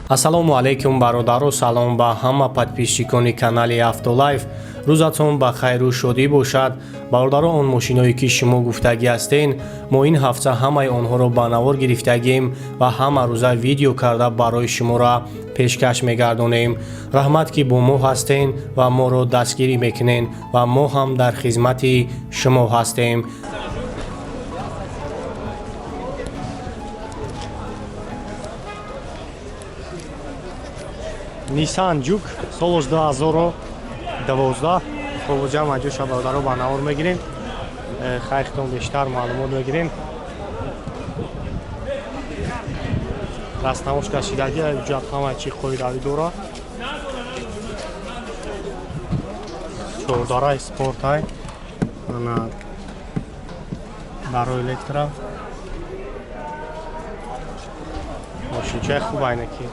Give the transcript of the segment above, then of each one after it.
ассалому алайкум бародару, салом ба ҳама подписчикони канали Автолайф. рӯзатон ба хайру шодӣ бошад. бародару, он мошиное ки шумо гуфтагӣ ҳастен, мо ин ҳафта ҳамаи онҳоро ба навор гирифтагем ва ҳама рӯза видео карда барои шуморо пешкаш мегардонем. раҳмат ки бо мо ҳастен ва моро дастгирӣ мекунен ва мо ҳам дар хизмати шумо ҳастем. Nissan Juke солош 2012 ховоҷам аҷоша бародаро ба навор мегирем. хайхтон бештар маълумот мегирем. раснавош кашидаги ҳуҷҷат ҳама чӣ қоидави дора. чордараи спортай ана барои электро мошинчаи хуб айнаки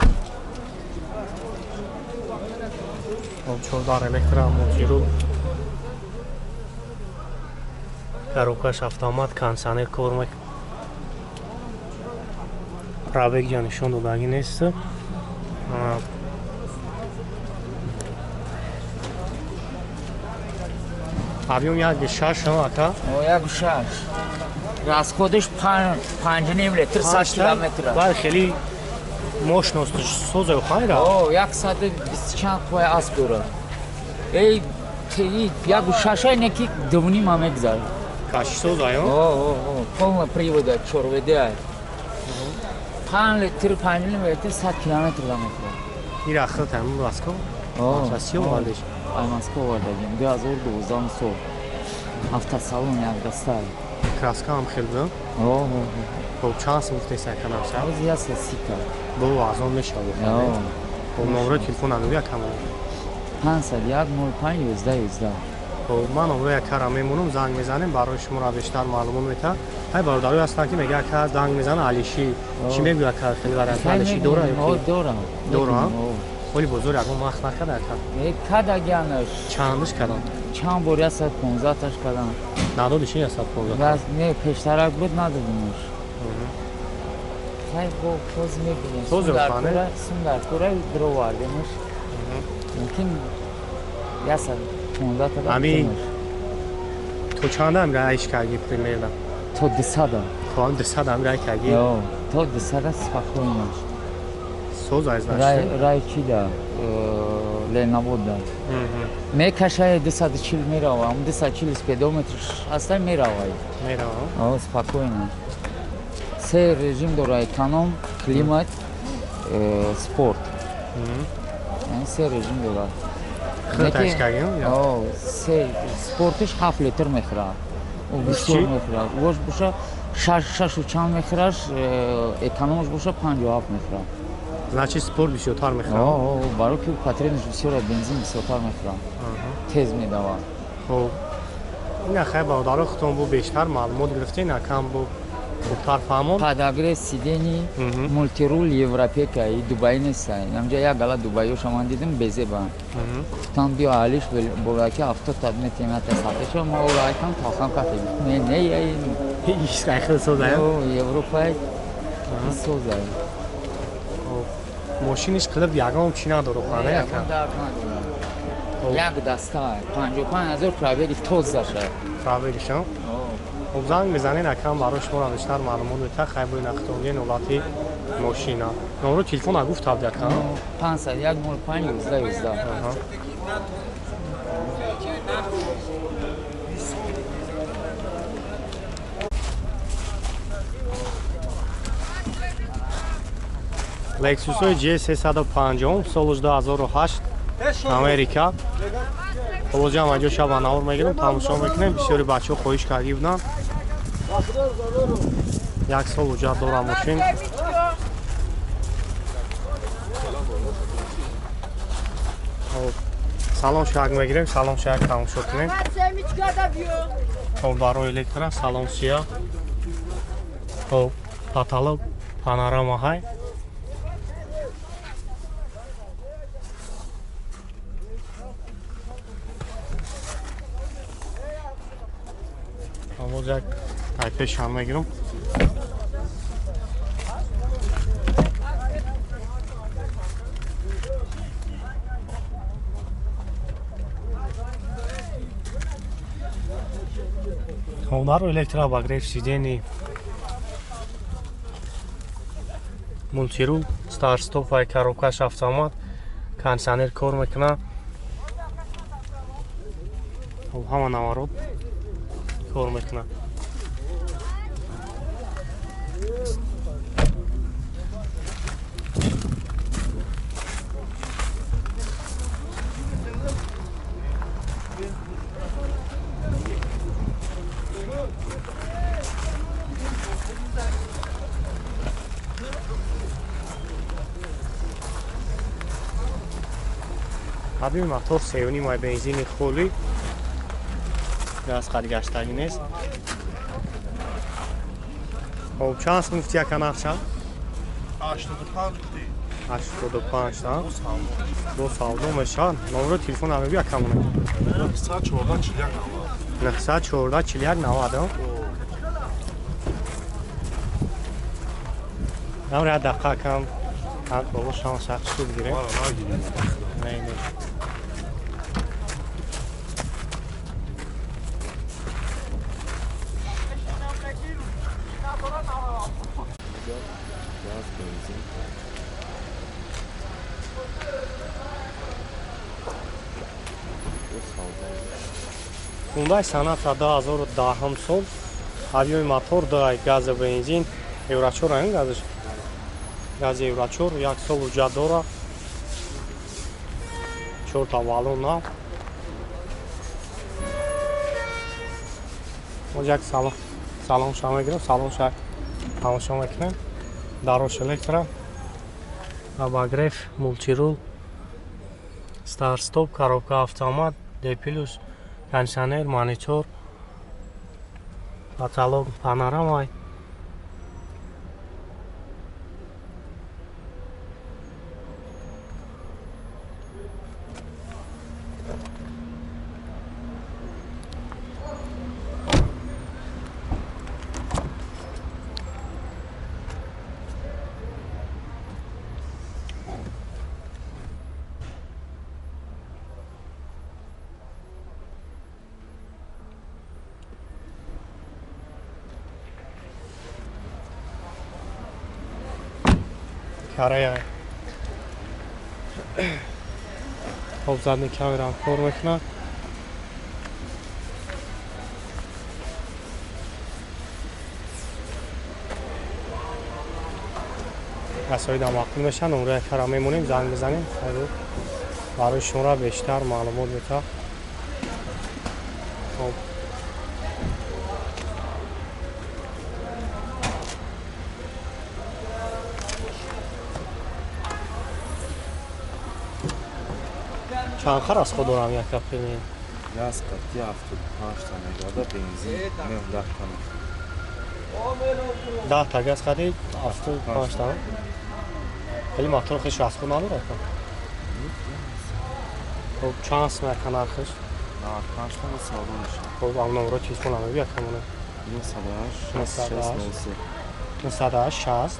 чордар электро мотиру коробкаш автомат кондиционер кор мекунад. пробег ҷа нишон додагӣ нест. объем 1.6 ака 1.6 расходиш 5.5 литр 100 километр. баъд хеле мощност соза хайра 120 чанд пой асп дорад. эй 1.6 неки 2.5 мегзар. кашсоза ё полный привод чорведа 5 литр 5.5 литр 100 километр дометр. ира хатам раско асиё валиш ай Москва вардагим 2012 сол автосалон як даста краска ҳам хел бо бо чанс муфтеса канам са аз я сика бо азон мешавад бо номер телефон ангуя камон 501 ман номер кара мемонам занг мезанем барои шуморо бештар маълумот мета. ҳай бародарои ҳастанд ки мега ка занг мезана алиши чӣ мегӯяд ка хеле вариант алиши дора дора оли бозор ягон вақт накарда кадагянаш чандиш кардам чанд бор 115 таш кардам надодиши 115 не пештарак буд надодимаш хай бо поз мегирем сундаркура дровардимаш мумкин 115 таш ами то чандам раиш карги примерно то 200 кон 200 ам рай карги то 200 спокойно соза значит рай чида ленавода мекашай 240 меравам 240 спидометр аста меравай спокойно се режим дора эконом климат спорт се режим дора хаташ кагем се спортиш 7 литр мехра бисёр мехра вош боша 6 чанд мехраш экономш боша 57 мехра. Значит спорт бисёртар мехоҳад. барои ки патренаш бисёр бензин бисёртар мехоҳад. тез медавад. хоб ина хай бародаро хутон бу бештар маълумот гирифтен акам бу хубтар фаҳмон. подогрев сидени мультирул европека и дубай неста. ҳамҷа як гала дубайоша ман дидим безеба. гуфтам биё алиш бораки 70 метр сатеша ма олайкам тохам кафе. не иш кайхи соза европа соза мошиниш қилиб ягон чӣ надоро хана якам як даста 55000 пробеги тозаша пробегишо хоб занг мезанен акам барои шуморо бештар маълумот мета хай бои нахтондии ҳолати мошина номеро телефона гуфтав якам 501 Lexus G350 солош 2008 Америка. ҳолоҷам аҷо шаба навор мегирем тамошо мекунем. бисёри бачаҳо хоҳиш карди буданд. як сол ҳуҷҷат дора мошин. салон шак мегирем, салон шак тамошо кунем. хоб барои электро салон сия. хоб потолок панорама ҳай. Olacak. Aypeş almaya girim. Onlar elektrobagrev сидений. Мультирул, старт-стоп ва коробкаш автомат, кондиционер кор мекунад. Ҳама наворот кор мекунад. ҳабиби мотор севни май бензини холӣ газ қаргаштагӣ нест. Хоб чанд муфти яка нақша? 85 та. До савдо мешавад. номеро телефон ҳабиби яка монад? 914 41 90. намра даққа кам ҳад бобо шама сахт суд гирем. Не. Hyundai Sonata 2010 сол, ҳабиби мотор дай газ бензин, Евро 4 ин газиш. Газ Евро 4 1 сол ҳуҷҷат дорад. 4 та валон нав. Оҷак салон шама мегирам, салон шак тамошо мекунем. Дарош электро, обогрев, мультирул, старт-стоп, коробка автомат, D+, кондиционер, монитор, каталог панорамай. Карая. Хоб задни камерам кор мекунад. расоида мақбул мешавад. номерои кара мемонем, занг бизанем. барои шуморо бештар маълумот метавад. хоб чанд хар аз худ дорам як капини? Газ қатъи 75 та мегада, бензин 10 та. 10 та газ қатъи 75 та. Вали мотор хиш аз худ надорад. хоб чанд сум яка нархиш? 95 та савдо мешавад. хоб ам номеро телефон ҳамаи яка монад? 98 2 60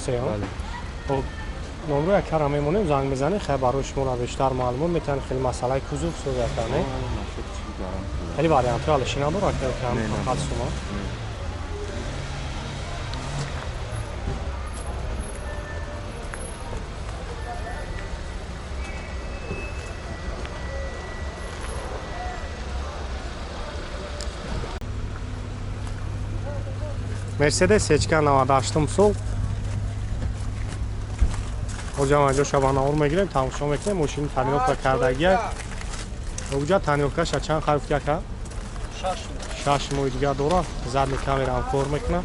03. бале. хоб номеро як кара мемонем, занг мезанем, хай барои шуморо бештар маълумот метавонед. хеле масъалаи кузов сӯзад не? خیلی وریانت رو علشی ندارد که هم خط شما مرسدس هچکا 98 سال اوجا اینجا شبانه ها رو میگیریم تماشا میکنیم. ماشین تعمیرات کردگیه. اوجا تعمیراتش چند خرید کرد؟ 6 ماه دیگه داره. زدن کامرا هم کار میکنه.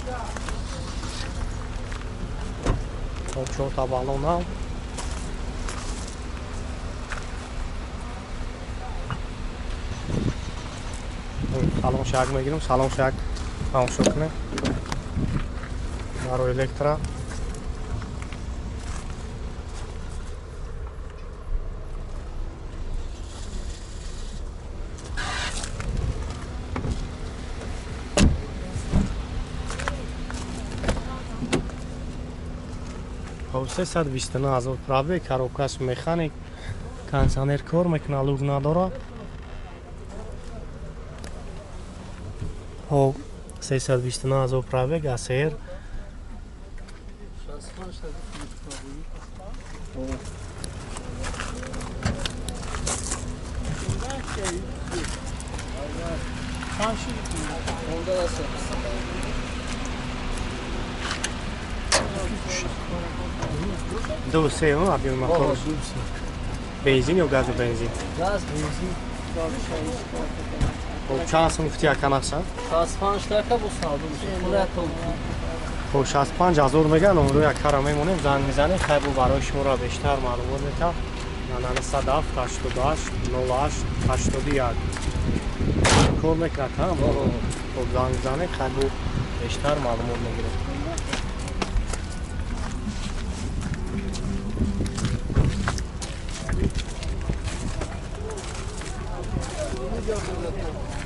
خب 4 تا بالون هم. سالن شاگ میگیریم. سالن شاگ تماشا کنیم. برای الکترا خب 329,000 пробег, коробкаш механик, кондиционер кор мекуна, луг надора. خب 329,000 пробег, асер. دو سه اون объем мотора. Бензин ё газу бензин? Gaz, benzin, خب چند سنفتی یکن هستن؟ 65 دقیقه بسازم. خودت خب 65,000 میگن اون رو یک کار میمونیم زنگ میزنیم خیلی برای شما را بیشتر معلومات میتم 907 88 08 81 کار میکنه هم خب زنگ میزنیم خیلی بیشتر معلومات میگیریم Thank you.